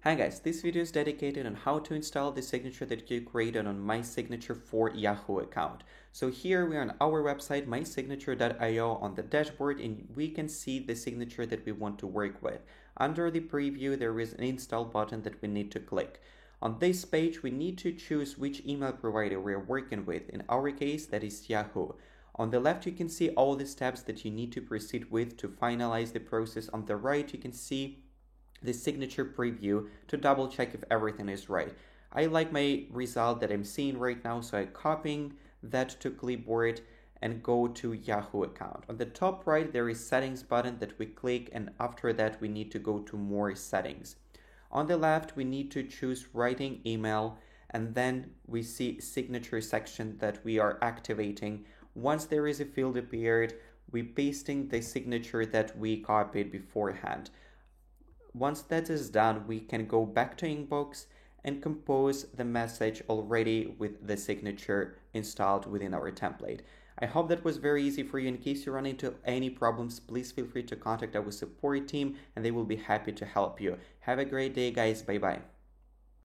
Hi guys, this video is dedicated on how to install the signature that you created on My Signature for Yahoo account. So here we are on our website mysignature.io on the dashboard, and we can see the signature that we want to work with. Under the preview there is an install button that we need to click. On this page we need to choose which email provider we are working with. In our case that is Yahoo. On the left you can see all the steps that you need to proceed with to finalize the process. On the right you can see the signature preview to double check if everything is right. I like my result that I'm seeing right now, so I'm copying that to clipboard and go to Yahoo account. On the top right there is settings button that we click, and after that we need to go to more settings. On the left we need to choose writing email, and then we see signature section that we are activating. Once there is a field appeared, we pasting the signature that we copied beforehand. Once that is done, we can go back to Inbox and compose the message already with the signature installed within our template. I hope that was very easy for you. In case you run into any problems, please feel free to contact our support team and they will be happy to help you. Have a great day, guys. Bye bye.